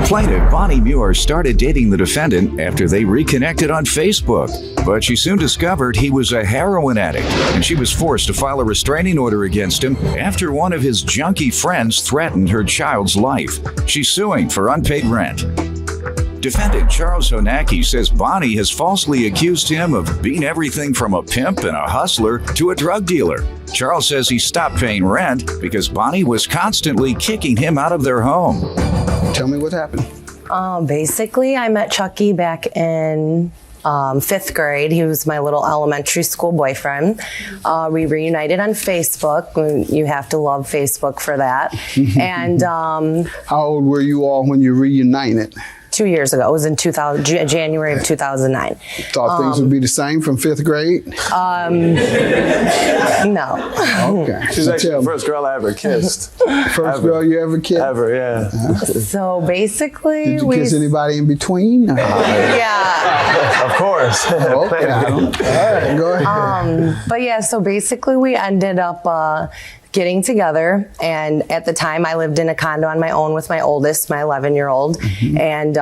Plaintiff Bonnie Muir started dating the defendant after they reconnected on Facebook, but she soon discovered he was a heroin addict, and she was forced to file a restraining order against him after one of his junkie friends threatened her child's life. She's suing for unpaid rent. Defendant Charles Honacki says Bonnie has falsely accused him of being everything from a pimp and a hustler to a drug dealer. Charles says he stopped paying rent because Bonnie was constantly kicking him out of their home. Tell me what happened. Basically, I met Chucky back in 5th grade. He was my little elementary school boyfriend. We reunited on Facebook. You have to love Facebook for that. And how old were you all when you reunited? 2 years ago. It was in January of 2009. Thought things would be the same from 5th grade? No. Okay. She's actually the first girl I ever kissed. First girl you ever kissed? Ever, yeah. So basically, did you kiss anybody in between? Yeah. Of course. Okay. All right, go ahead. But yeah, so basically we ended up getting together, and at the time I lived in a condo on my own with my oldest, my 11-year-old, and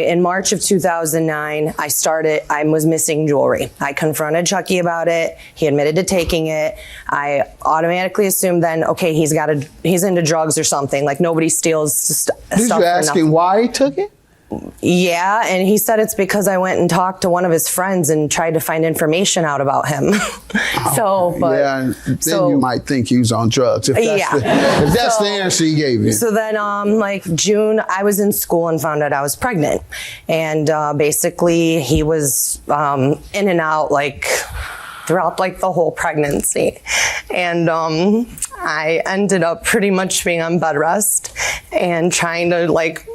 in March of 2009, I was missing jewelry. I confronted Chucky about it. He admitted to taking it. I automatically assumed then, okay, he's into drugs or something. Like, nobody steals stuff for nothing. Did you ask him why he took it? Yeah, and he said it's because I went and talked to one of his friends and tried to find information out about him. Then you might think he was on drugs. If that's the answer he gave you. So then, like June, I was in school and found out I was pregnant, and basically he was in and out like throughout like the whole pregnancy, and I ended up pretty much being on bed rest and trying to like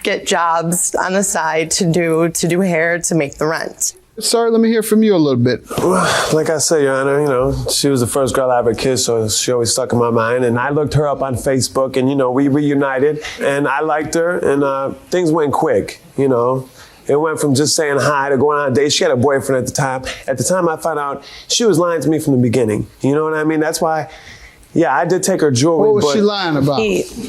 get jobs on the side to do hair to make the rent. Sir, let me hear from you a little bit. Like I said, Your Honor, she was the first girl I ever kissed, so she always stuck in my mind. And I looked her up on Facebook, and, we reunited, and I liked her, and things went quick, It went from just saying hi to going on a date. She had a boyfriend at the time. At the time, I found out she was lying to me from the beginning. You know what I mean? That's why... Yeah, I did take her jewelry. What was she lying about?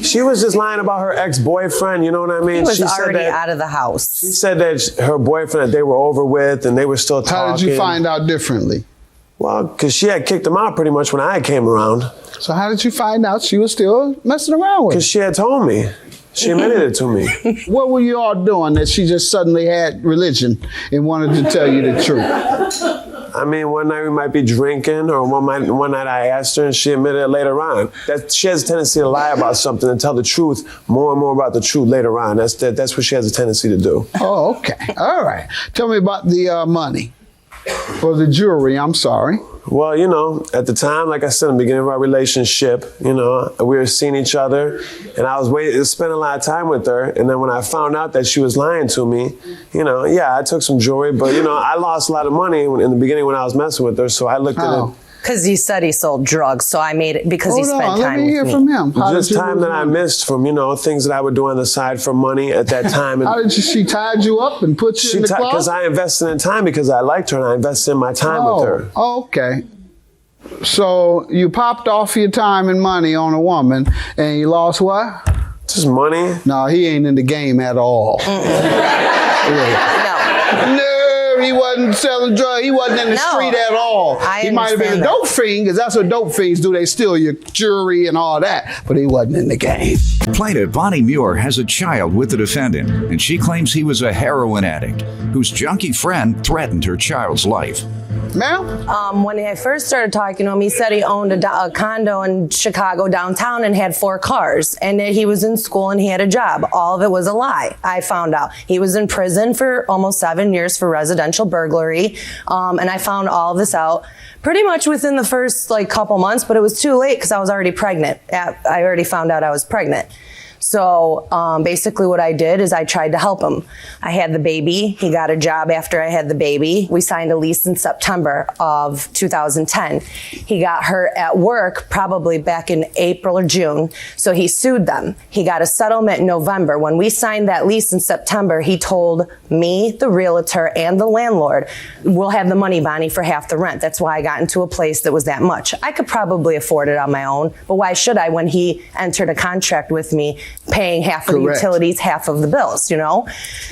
She was just lying about her ex-boyfriend, you know what I mean? He was already out of the house. She said that her boyfriend that they were over with and they were still talking. How did you find out differently? Well, because she had kicked him out pretty much when I came around. So how did you find out she was still messing around with him? Because she had told me. She admitted it to me. What were you all doing that she just suddenly had religion and wanted to tell you the truth? I mean, one night we might be drinking, or one night I asked her and she admitted it later on. That she has a tendency to lie about something and tell the truth, more and more about the truth later on. That's what she has a tendency to do. Oh, okay. All right. Tell me about the money. For the jewelry, I'm sorry. Well, at the time, like I said, in the beginning of our relationship, we were seeing each other, and I was spending a lot of time with her. And then when I found out that she was lying to me, I took some jewelry, but, I lost a lot of money in the beginning when I was messing with her. So I looked at it. Because he said he sold drugs, so I made it because he spent time with me. Let me hear from him. Just time that I missed from, things that I would do on the side for money at that time. How did she tied you up and put you in the club? Because I invested in time because I liked her and I invested in my time with her. Okay. So you popped off your time and money on a woman and you lost what? Just money. No, he ain't in the game at all. No, he wasn't selling drugs. He wasn't in the street at all. He might have been a dope fiend, because that's what dope fiends do. They steal your jewelry and all that, but he wasn't in the game. Plaintiff Bonnie Muir has a child with the defendant, and she claims he was a heroin addict whose junkie friend threatened her child's life. Ma'am? When I first started talking to him, he said he owned a condo in Chicago downtown and had 4 cars, and that he was in school and he had a job. All of it was a lie, I found out. He was in prison for almost 7 years for residential burglary, and I found all of this out pretty much within the first couple months, but it was too late because I was already pregnant. I already found out I was pregnant. So basically what I did is I tried to help him. I had the baby. He got a job after I had the baby. We signed a lease in September of 2010. He got hurt at work probably back in April or June. So he sued them. He got a settlement in November. When we signed that lease in September, he told me, the realtor, and the landlord, we'll have the money, Bonnie, for half the rent. That's why I got into a place that was that much. I could probably afford it on my own, but why should I when he entered a contract with me paying half of the utilities, half of the bills, you know?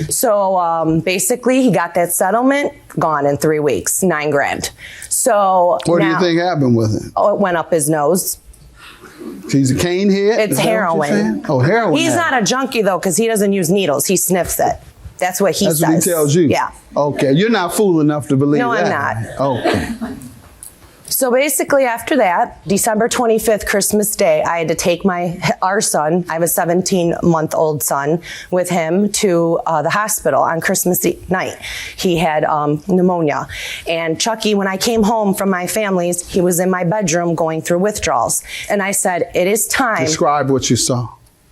So basically he got that settlement, gone in 3 weeks, $9,000. So what do you think happened with it? Oh, it went up his nose. He's a cane head? It's heroin. Oh, heroin. He's not a junkie though, because he doesn't use needles. He sniffs it. That's what he says. That's what he tells you? Yeah. Okay, you're not fool enough to believe that. No, I'm not. Okay. So basically after that, December 25th, Christmas Day, I had to take our son, I have a 17-month-old son, with him to the hospital on Christmas night. He had pneumonia. And Chucky, when I came home from my family's, he was in my bedroom going through withdrawals. And I said, it is time. Describe what you saw.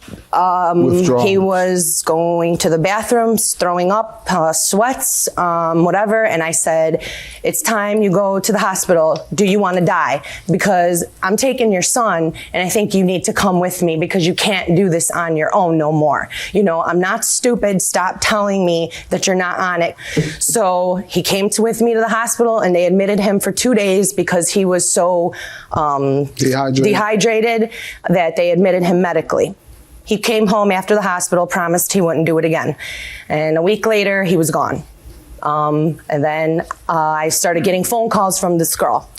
He was going to the bathrooms, throwing up, sweats, whatever. And I said, it's time you go to the hospital. Do you want to die? Because I'm taking your son and I think you need to come with me because you can't do this on your own no more. You know, I'm not stupid. Stop telling me that you're not on it. So he came with me to the hospital and they admitted him for 2 days because he was so dehydrated that they admitted him medically. He came home after the hospital, promised he wouldn't do it again. And a week later, he was gone. And then I started getting phone calls from this girl.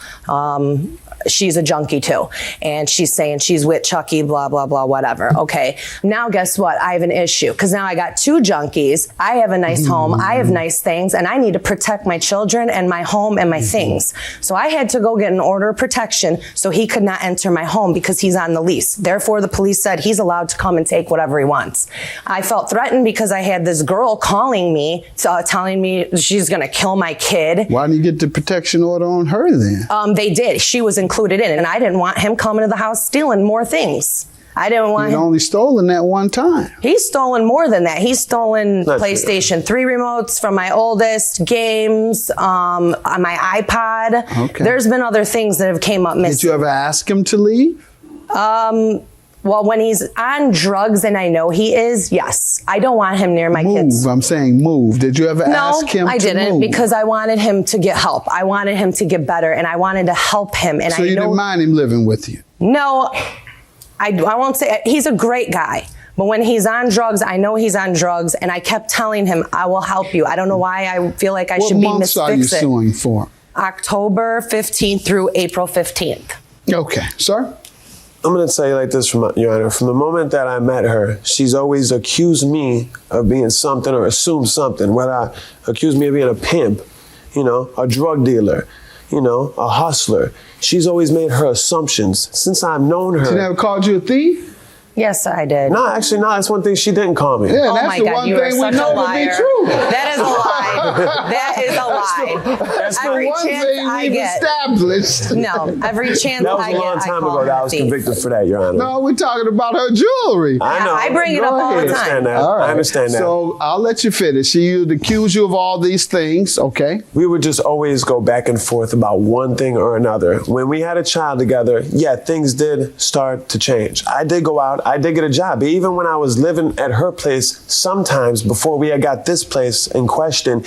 She's a junkie too. And she's saying she's with Chucky, blah, blah, blah, whatever. Okay, now guess what? I have an issue because now I got 2 junkies. I have a nice home. I have nice things and I need to protect my children and my home and my things. So I had to go get an order of protection so he could not enter my home because he's on the lease. Therefore, the police said he's allowed to come and take whatever he wants. I felt threatened because I had this girl calling me, telling me she's going to kill my kid. Why didn't you get the protection order on her then? They did. She was included in it, and I didn't want him coming to the house stealing more things. I didn't want him. He'd only stolen that one time. He's stolen more than that. He's stolen PlayStation 3 remotes from my oldest, games, on my iPod. Okay. There's been other things that have came up missing. Did you ever ask him to leave? Well, when he's on drugs, and I know he is, yes. I don't want him near my kids. I'm saying move. Did you ever ask him to move? No, I didn't, because I wanted him to get help. I wanted him to get better, and I wanted to help him. And so you didn't mind him living with you? No, I won't say. He's a great guy. But when he's on drugs, I know he's on drugs, and I kept telling him, I will help you. I don't know why I feel like I should be What months are you suing for? October 15th through April 15th. Okay. Sir? I'm going to tell you like this, Your Honor. From the moment that I met her, she's always accused me of being something or assumed something. Whether accused me of being a pimp, you know, a drug dealer, you know, a hustler. She's always made her assumptions since I've known her. She never called you a thief? Yes, I did. No, actually, no. That's one thing she didn't call me. Yeah, oh that's my the God, one you thing are we such know a liar. to be true. That is a lie. That is a lie. That's the every one chance thing I we've get. established. No, every chance that was I a get, long time I call ago that I was thief. convicted for that, Your Honor. No, we're talking about her jewelry. I know. I bring it up all the time. I understand that. All right. I understand that. So I'll let you finish. She would accuse you of all these things, okay? We would just always go back and forth about one thing or another. When we had a child together, yeah, things did start to change. I did go out. I did get a job. Even when I was living at her place, sometimes before we had got this place in question,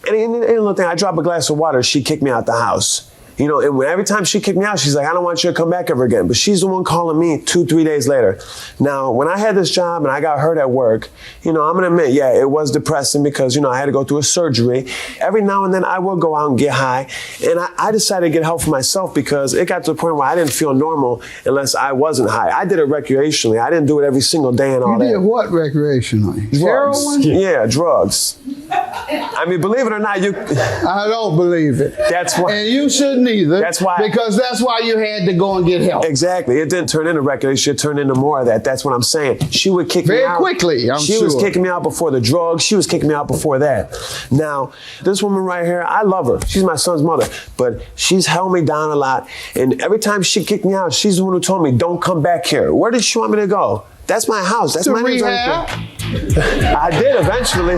and little thing, I drop a glass of water, she kicked me out the house. You know, and every time she kicked me out, she's like, I don't want you to come back ever again. But she's the one calling me 2-3 days later. Now, when I had this job and I got hurt at work, you know, I'm going to admit, yeah, it was depressing because, you know, I had to go through a surgery. Every now and then I would go out and get high. And I decided to get help for myself because it got to the point where I didn't feel normal unless I wasn't high. I did it recreationally. I didn't do it every single day and all that. You did what recreationally? Drugs. Heroin? Yeah, drugs. I mean, believe it or not, I don't believe it. That's why. And you shouldn't either. That's why. Because that's why you had to go and get help. Exactly. It didn't turn into recreation. It turned into more of that. That's what I'm saying. She would kick me out. Very quickly, I'm sure. She was kicking me out before the drugs. She was kicking me out before that. Now, this woman right here, I love her. She's my son's mother. But she's held me down a lot. And every time she kicked me out, she's the one who told me, don't come back here. Where did she want me to go? That's my house. That's my rehab. I did eventually.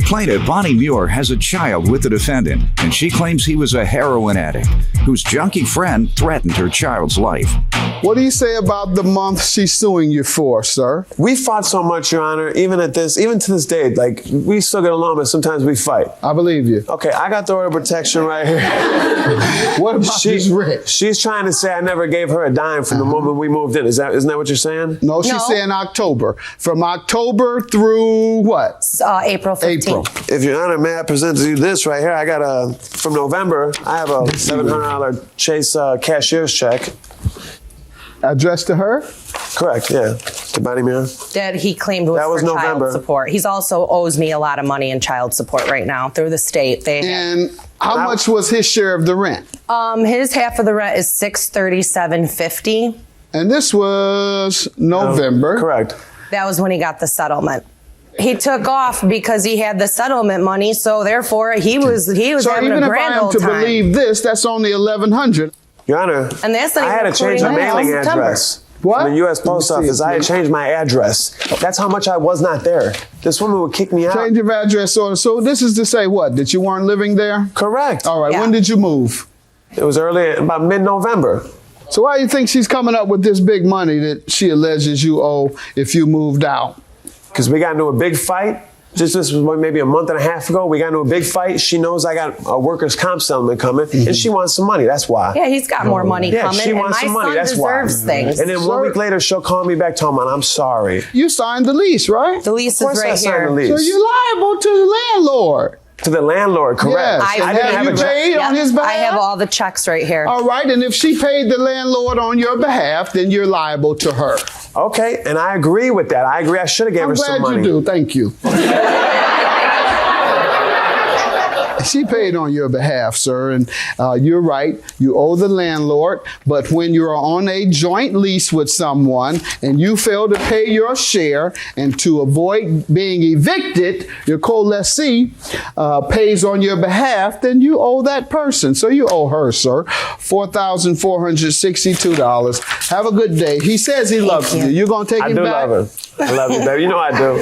Plaintiff Bonnie Muir has a child with the defendant, and she claims he was a heroin addict whose junkie friend threatened her child's life. What do you say about the month she's suing you for, sir? We fought so much, Your Honor, even to this day, like, we still get along, but sometimes we fight. I believe you. Okay, I got the order of protection right here. What about this writ? She's trying to say I never gave her a dime from the moment we moved in. Isn't that what you're saying? No, she's saying October. From October through what? April 15th. April. If Your Honor, may I present to you this right here? I got from November, I have a $700 Chase cashier's check. Addressed to her? Correct, yeah. To Bonnie Muir. That he claimed was for November. child support. He's also owes me a lot of money in child support right now through the state. And how much was his share of the rent? His half of the rent is $637.50. And this was November. Correct. That was when he got the settlement. He took off because he had the settlement money, so therefore he was so having even a if grand I am old to time. believe this, that's only $1,100. Your Honor, And that's not I had even to change my according to mailing September. address. What? From the U.S. Post Let me see Office. it, I had please. changed my address. That's how much I was not there. This woman would kick me out. Change of address order. So this is to say what? That you weren't living there? Correct. All right. Yeah. When did you move? It was early, about mid-November. So why do you think she's coming up with this big money that she alleges you owe if you moved out? Because we got into a big fight. This was maybe a month and a half ago. We got into a big fight. She knows I got a workers' comp settlement coming, and she wants some money. That's why. Yeah, he's got more money coming, she wants and some my money. son That's why. deserves things. And then 1 week later, she'll call me back, telling me, I'm sorry. You signed the lease, right? The lease Of course is I right signed here. the lease. So you're liable to the landlord. To the landlord, correct. Yes. I And didn't have you paid on his behalf? I have all the checks right here. All right. And if she paid the landlord on your behalf, then you're liable to her. Okay, and I agree with that. I agree. I should have gave I'm her some glad money. you do. Thank you. She paid on your behalf, sir, and you're right. You owe the landlord, but when you're on a joint lease with someone and you fail to pay your share and to avoid being evicted, your co-lessee pays on your behalf, then you owe that person. So you owe her, sir, $4,462. Have a good day. He says he loves you. You gonna take I him do back? love her. I love you, baby. You know I do.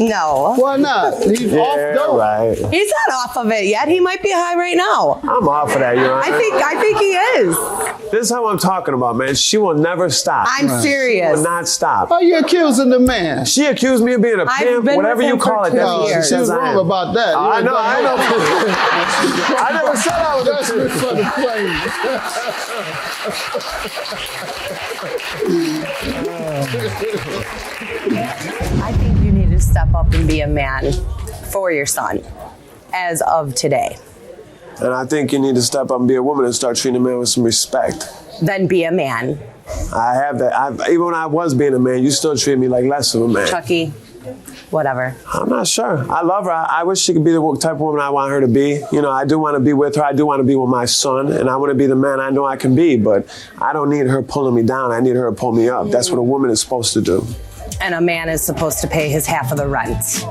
No. Why not? He's off dope. Right. He's not off of it yet. He might be high right now. I'm off of that, Your Honor. I think he is. This is how I'm talking about, man. She will never stop. I'm She serious. will not stop. Why are you accusing the man? She accused me of being a I've pimp, been whatever with you him call for it. 2 That's what she years. She says was I wrong am. about that. I know. I never said I was a That's pimp. for the plane. I think you need to step up and be a man for your son as of today. And I think you need to step up and be a woman and start treating a man with some respect. Then be a man. I have that. Even when I was being a man, you still treat me like less of a man. Chucky, whatever. I'm not sure. I love her. I wish she could be the type of woman I want her to be. You know, I do want to be with her. I do want to be with my son. And I want to be the man I know I can be. But I don't need her pulling me down. I need her to pull me up. That's what a woman is supposed to do. And a man is supposed to pay his half of the rent.